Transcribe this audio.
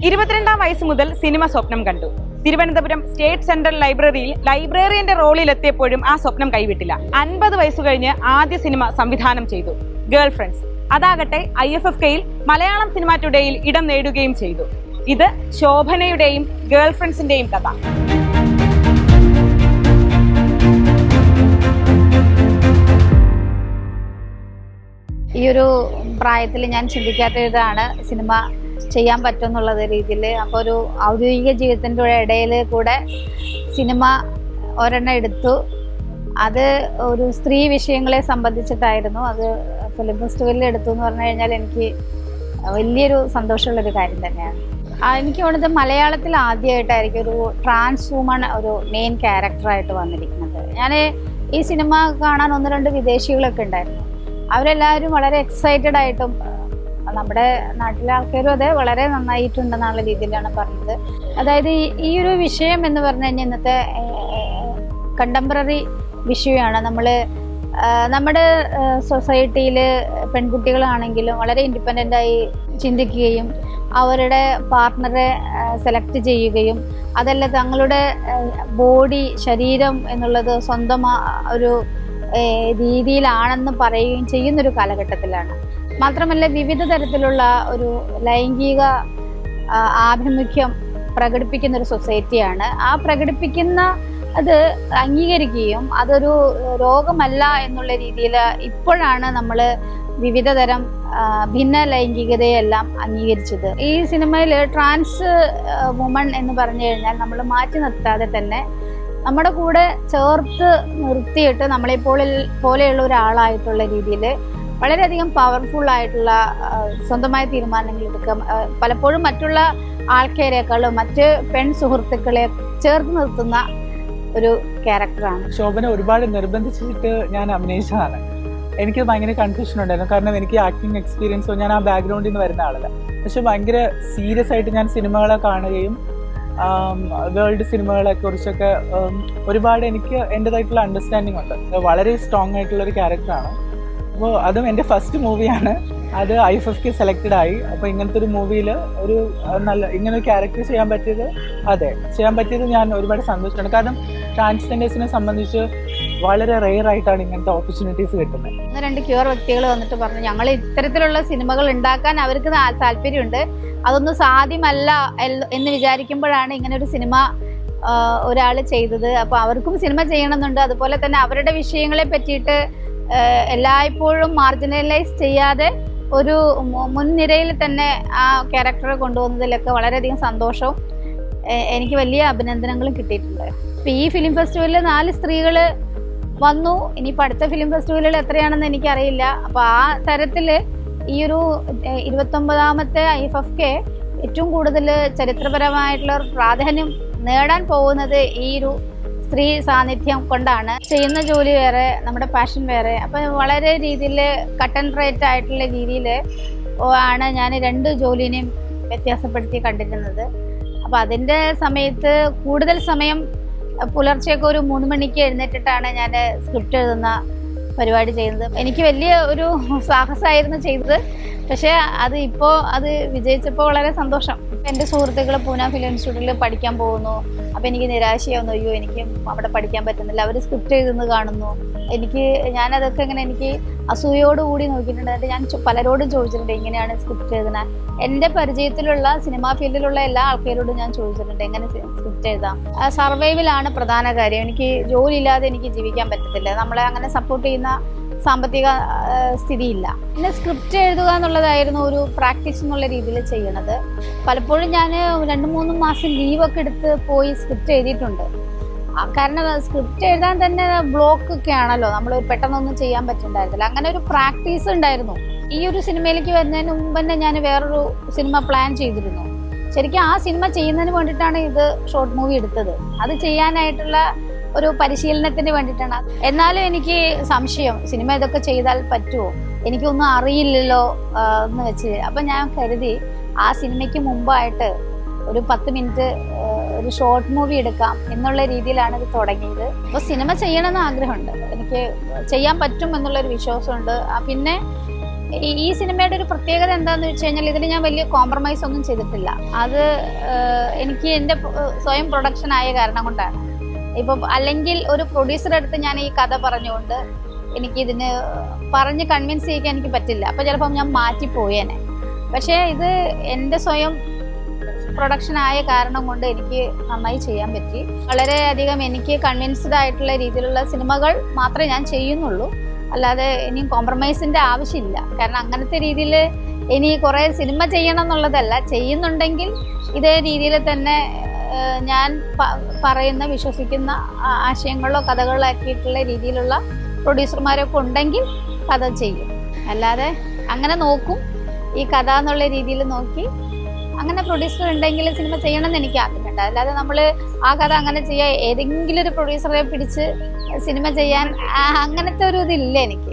22-ാം വയസ്സ് മുതൽ സിനിമ സ്വപ്നം കണ്ടു. തിരുവനന്തപുരം സ്റ്റേറ്റ് സെൻട്രൽ ലൈബ്രറിയിൽ ലൈബ്രറിയന്റെ റോളിൽ എത്തിയപ്പോഴും ആ സ്വപ്നം കൈവിട്ടില്ല. 50 വയസ്സ് കഴിഞ്ഞ് ആദ്യ സിനിമ സംവിധാനം ചെയ്തു, ഗേൾ ഫ്രണ്ട്സ്. അതാകട്ടെ IFFKയിൽ മലയാളം സിനിമ ടുഡേയിൽ ഇടം നേടുകയും ചെയ്തു. ഇത് ശോഭനയുടെയും ഗേൾ ഫ്രണ്ട്സിന്റെയും കഥ. ഈ ഒരു പ്രായത്തിൽ ഞാൻ ചിന്തിക്കാത്തതാണ് സിനിമ ചെയ്യാൻ പറ്റുമെന്നുള്ള രീതിയിൽ. അപ്പോൾ ഒരു ഔദ്യോഗിക ജീവിതത്തിൻ്റെ ഇടയിൽ കൂടെ സിനിമ ഒരെണ്ണം എടുത്തു. അത് ഒരു സ്ത്രീ വിഷയങ്ങളെ സംബന്ധിച്ചിട്ടായിരുന്നു. അത് ഫിലിം ഫെസ്റ്റിവലിൽ എടുത്തു എന്ന് പറഞ്ഞു കഴിഞ്ഞാൽ എനിക്ക് വലിയൊരു സന്തോഷമുള്ളൊരു കാര്യം തന്നെയാണ്. എനിക്ക് തോന്നുന്നത് മലയാളത്തിൽ ആദ്യമായിട്ടായിരിക്കും ഒരു ട്രാൻസ് വുമൺ ഒരു മെയിൻ ക്യാരക്ടറായിട്ട് വന്നിരിക്കുന്നത്. ഞാൻ ഈ സിനിമ കാണാൻ 1-2 വിദേശികളൊക്കെ ഉണ്ടായിരുന്നു. അവരെല്ലാവരും വളരെ എക്സൈറ്റഡ് ആയിട്ടും നമ്മുടെ നാട്ടിലെ ആൾക്കാരും അതെ വളരെ നന്നായിട്ടുണ്ടെന്നുള്ള രീതിയിലാണ് പറഞ്ഞത്. അതായത് ഈ ഒരു വിഷയം എന്ന് പറഞ്ഞു കഴിഞ്ഞാൽ ഇന്നത്തെ കണ്ടംപററി വിഷയമാണ്. നമ്മുടെ സൊസൈറ്റിയിൽ പെൺകുട്ടികളാണെങ്കിലും വളരെ ഇൻഡിപെൻഡൻ്റായി ചിന്തിക്കുകയും അവരുടെ പാർട്ട്ണറെ സെലക്ട് ചെയ്യുകയും അതല്ല തങ്ങളുടെ ബോഡി ശരീരം എന്നുള്ളത് സ്വന്തം ഒരു രീതിയിലാണെന്ന് പറയുകയും ചെയ്യുന്നൊരു കാലഘട്ടത്തിലാണ്. മാത്രമല്ല വിവിധ തരത്തിലുള്ള ഒരു ലൈംഗിക ആഭിമുഖ്യം പ്രകടിപ്പിക്കുന്ന ഒരു സൊസൈറ്റിയാണ്. ആ പ്രകടിപ്പിക്കുന്ന അത് അംഗീകരിക്കുകയും അതൊരു രോഗമല്ല എന്നുള്ള രീതിയിൽ ഇപ്പോഴാണ് നമ്മൾ വിവിധ തരം ഭിന്ന ലൈംഗികതയെല്ലാം അംഗീകരിച്ചത്. ഈ സിനിമയിൽ ട്രാൻസ് വുമൺ എന്ന് പറഞ്ഞു കഴിഞ്ഞാൽ നമ്മൾ മാറ്റി നിർത്താതെ തന്നെ നമ്മുടെ കൂടെ ചേർത്ത് നിർത്തിയിട്ട് പോലെയുള്ള ഒരാളായിട്ടുള്ള രീതിയിൽ വളരെയധികം പവർഫുൾ ആയിട്ടുള്ള സ്വന്തമായ തീരുമാനങ്ങൾ എടുക്കുക. പലപ്പോഴും മറ്റുള്ള ആൾക്കാരെക്കാളും മറ്റ് പെൺ സുഹൃത്തുക്കളെ ചേർത്ത് നിർത്തുന്ന ഒരു ക്യാരക്ടറാണ്. ശോഭന ഒരുപാട് നിർബന്ധിച്ചിട്ട് ഞാൻ അഭിനയിച്ചതാണ്. എനിക്ക് ഭയങ്കര കൺഫ്യൂഷൻ ഉണ്ടായിരുന്നു. കാരണം എനിക്ക് ആക്ടിങ് എക്സ്പീരിയൻസോ ഞാൻ ആ ബാക്ക്ഗ്രൗണ്ടിൽ നിന്ന് വരുന്ന ആളല്ല. പക്ഷെ ഭയങ്കര സീരിയസ് ആയിട്ട് ഞാൻ സിനിമകളെ കാണുകയും വേൾഡ് സിനിമകളെ കുറിച്ചൊക്കെ ഒരുപാട് എനിക്ക് എൻ്റെതായിട്ടുള്ള അണ്ടർസ്റ്റാൻഡിങ് ഉണ്ട്. വളരെ സ്ട്രോങ് ആയിട്ടുള്ളൊരു ക്യാരക്ടറാണ്. അപ്പോൾ അതും എൻ്റെ ഫസ്റ്റ് മൂവിയാണ്. അത് IFFK സെലക്റ്റഡ് ആയി. അപ്പോൾ ഇങ്ങനത്തെ ഒരു മൂവിയിൽ ഒരു ഇങ്ങനൊരു ക്യാരക്ടർ ചെയ്യാൻ പറ്റിയത് ഞാൻ ഒരുപാട് സന്തോഷമാണ്. കാരണം ട്രാൻസ്ജെൻഡേഴ്സിനെ സംബന്ധിച്ച് വളരെ റെയർ ആയിട്ടാണ് ഇങ്ങനത്തെ ഓപ്പർച്യൂണിറ്റീസ് കിട്ടുന്നത്. 1-2 ക്യൂർ വ്യക്തികൾ വന്നിട്ട് പറഞ്ഞു ഞങ്ങൾ ഇത്തരത്തിലുള്ള സിനിമകൾ ഉണ്ടാക്കാൻ അവർക്ക് താല്പര്യമുണ്ട്, അതൊന്നും സാധ്യമല്ല എന്ന് വിചാരിക്കുമ്പോഴാണ് ഇങ്ങനെ ഒരു സിനിമ ഒരാൾ ചെയ്തത്. അപ്പോൾ അവർക്കും സിനിമ ചെയ്യണമെന്നുണ്ട്. അതുപോലെ തന്നെ അവരുടെ വിഷയങ്ങളെ പറ്റിയിട്ട് എല്ലായ്പ്പോഴും മാർജിനലൈസ് ചെയ്യാതെ ഒരു മുൻനിരയിൽ തന്നെ ആ ക്യാരക്ടറെ കൊണ്ടുപോകുന്നതിലൊക്കെ വളരെയധികം സന്തോഷവും എനിക്ക് വലിയ അഭിനന്ദനങ്ങളും കിട്ടിയിട്ടുണ്ട്. ഇപ്പം ഈ ഫിലിം ഫെസ്റ്റിവലിൽ 4 സ്ത്രീകൾ വന്നു. ഇനിയിപ്പോൾ അടുത്ത ഫിലിം ഫെസ്റ്റിവലുകൾ എത്രയാണെന്ന് എനിക്കറിയില്ല. അപ്പോൾ ആ തരത്തിൽ ഈ ഒരു 29ാമത്തെ IFFK ഏറ്റവും കൂടുതൽ ചരിത്രപരമായിട്ടുള്ള പ്രാധാന്യം നേടാൻ പോകുന്നത് ഈ ഒരു സ്ത്രീ സാന്നിധ്യം കൊണ്ടാണ്. ചെയ്യുന്ന ജോലി വേറെ, നമ്മുടെ പാഷൻ വേറെ. അപ്പം വളരെ രീതിയിൽ കട്ട് ആൻഡ് റൈറ്റ് ആയിട്ടുള്ള രീതിയിൽ ആണ് ഞാൻ 2 ജോലിനെയും വ്യത്യാസപ്പെടുത്തി കണ്ടിരുന്നത്. അപ്പം അതിൻ്റെ സമയത്ത് കൂടുതൽ സമയം പുലർച്ചെയൊക്കെ ഒരു 3 മണിക്ക് എഴുന്നേറ്റിട്ടാണ് ഞാൻ സ്ക്രിപ്റ്റ് എഴുതുന്ന പരിപാടി ചെയ്യുന്നത്. എനിക്ക് വലിയ ഒരു സാഹസമായിരുന്നു ചെയ്തത്. പക്ഷേ അത് വിജയിച്ചപ്പോൾ വളരെ സന്തോഷം. എൻ്റെ സുഹൃത്തുക്കൾ പൂന ഫിലിം ഇൻസ്റ്റിറ്റ്യൂട്ടിൽ പഠിക്കാൻ പോകുന്നു. അപ്പോൾ എനിക്ക് നിരാശയാവുന്നു, അയ്യോ എനിക്ക് അവിടെ പഠിക്കാൻ പറ്റുന്നില്ല, അവർ സ്ക്രിപ്റ്റ് എഴുതുന്നത് കാണുന്നു. ഞാനതൊക്കെ ഇങ്ങനെ എനിക്ക് അസൂയോടുകൂടി നോക്കിയിട്ടുണ്ട്. എന്നിട്ട് ഞാൻ പലരോടും ചോദിച്ചിട്ടുണ്ട് എങ്ങനെയാണ് സ്ക്രിപ്റ്റ് എഴുതുന്നത്. എൻ്റെ പരിചയത്തിലുള്ള സിനിമാ ഫീൽഡിലുള്ള എല്ലാ ആൾക്കാരോടും ഞാൻ ചോദിച്ചിട്ടുണ്ട് എങ്ങനെ സ്ക്രിപ്റ്റ് എഴുതാം. സർവൈവലാണ് പ്രധാന കാര്യം. എനിക്ക് ജോലിയില്ലാതെ എനിക്ക് ജീവിക്കാൻ പറ്റത്തില്ല. നമ്മളെ അങ്ങനെ സപ്പോർട്ട് ചെയ്യുന്ന സാമ്പത്തിക സ്ഥിതിയില്ല. പിന്നെ സ്ക്രിപ്റ്റ് എഴുതുക എന്നുള്ളതായിരുന്നു ഒരു പ്രാക്ടീസ് എന്നുള്ള രീതിയിൽ ചെയ്യണത്. പലപ്പോഴും ഞാൻ 2-3 മാസം ലീവൊക്കെ എടുത്ത് പോയി സ്ക്രിപ്റ്റ് എഴുതിയിട്ടുണ്ട്. കാരണം സ്ക്രിപ്റ്റ് എഴുതാൻ തന്നെ ബ്ലോക്ക് ഒക്കെ ആണല്ലോ, നമ്മൾ പെട്ടെന്നൊന്നും ചെയ്യാൻ പറ്റുന്നുണ്ടായിരുന്നില്ല. അങ്ങനെ ഒരു പ്രാക്ടീസ് ഉണ്ടായിരുന്നു. ഈ ഒരു സിനിമയിലേക്ക് വരുന്നതിന് മുമ്പ് തന്നെ ഞാൻ വേറൊരു സിനിമ പ്ലാൻ ചെയ്തിരുന്നു. ശരിക്കും ആ സിനിമ ചെയ്യുന്നതിന് വേണ്ടിയിട്ടാണ് ഇത് ഷോർട്ട് മൂവി എടുത്തത്. അത് ചെയ്യാനായിട്ടുള്ള ഒരു പരിശീലനത്തിന് വേണ്ടിയിട്ടാണ്. എന്നാലും എനിക്ക് സംശയം, സിനിമ ഇതൊക്കെ ചെയ്താൽ പറ്റുമോ, എനിക്കൊന്നും അറിയില്ലല്ലോ എന്ന് വെച്ച്. അപ്പം ഞാൻ കരുതി ആ സിനിമയ്ക്ക് മുമ്പായിട്ട് ഒരു 10 മിനിറ്റ് ഒരു ഷോർട്ട് മൂവി എടുക്കാം എന്നുള്ള രീതിയിലാണ് ഇത് തുടങ്ങിയത്. അപ്പോൾ സിനിമ ചെയ്യണമെന്ന് ആഗ്രഹമുണ്ട്, എനിക്ക് ചെയ്യാൻ പറ്റും എന്നുള്ളൊരു വിശ്വാസമുണ്ട്. പിന്നെ ഈ സിനിമയുടെ ഒരു പ്രത്യേകത എന്താണെന്ന് വെച്ച് കഴിഞ്ഞാൽ ഇതിൽ ഞാൻ വലിയ കോംപ്രമൈസ് ഒന്നും ചെയ്തിട്ടില്ല. അത് എനിക്ക് എൻ്റെ സ്വയം പ്രൊഡക്ഷൻ ആയ കാരണം കൊണ്ടാണ്. ഇപ്പം അല്ലെങ്കിൽ ഒരു പ്രൊഡ്യൂസറുടെ അടുത്ത് ഞാൻ ഈ കഥ പറഞ്ഞുകൊണ്ട് എനിക്കിതിന് പറഞ്ഞ് കൺവിൻസ് ചെയ്യിക്കാൻ എനിക്ക് പറ്റില്ല. അപ്പോൾ ചിലപ്പം ഞാൻ മാറ്റിപ്പോയേനെ. പക്ഷേ ഇത് എൻ്റെ സ്വയം പ്രൊഡക്ഷൻ ആയ കാരണം കൊണ്ട് എനിക്ക് നന്നായി ചെയ്യാൻ പറ്റി. വളരെയധികം എനിക്ക് കൺവിൻസ്ഡ് ആയിട്ടുള്ള രീതിയിലുള്ള സിനിമകൾ മാത്രമേ ഞാൻ ചെയ്യുന്നുള്ളൂ. അല്ലാതെ ഇനിയും കോംപ്രമൈസിൻ്റെ ആവശ്യമില്ല. കാരണം അങ്ങനത്തെ രീതിയിൽ ഇനി കുറേ സിനിമ ചെയ്യണം എന്നുള്ളതല്ല, ചെയ്യുന്നുണ്ടെങ്കിൽ ഇതേ രീതിയിൽ തന്നെ ഞാൻ പറയുന്ന വിശ്വസിക്കുന്ന ആശയങ്ങളോ കഥകളോ ആക്കിയിട്ടുള്ള രീതിയിലുള്ള പ്രൊഡ്യൂസർമാരൊക്കെ ഉണ്ടെങ്കിൽ കഥ ചെയ്യും. അല്ലാതെ അങ്ങനെ നോക്കും, ഈ കഥ എന്നുള്ള രീതിയിൽ നോക്കി അങ്ങനെ പ്രൊഡ്യൂസർ ഉണ്ടെങ്കിൽ സിനിമ ചെയ്യണമെന്ന് എനിക്ക് ആഗ്രഹമുണ്ട്. അല്ലാതെ നമ്മൾ ആ കഥ അങ്ങനെ ചെയ്യാൻ ഏതെങ്കിലും ഒരു പ്രൊഡ്യൂസറെ പിടിച്ച് സിനിമ ചെയ്യാൻ അങ്ങനത്തെ ഒരു ഇതില്ല എനിക്ക്.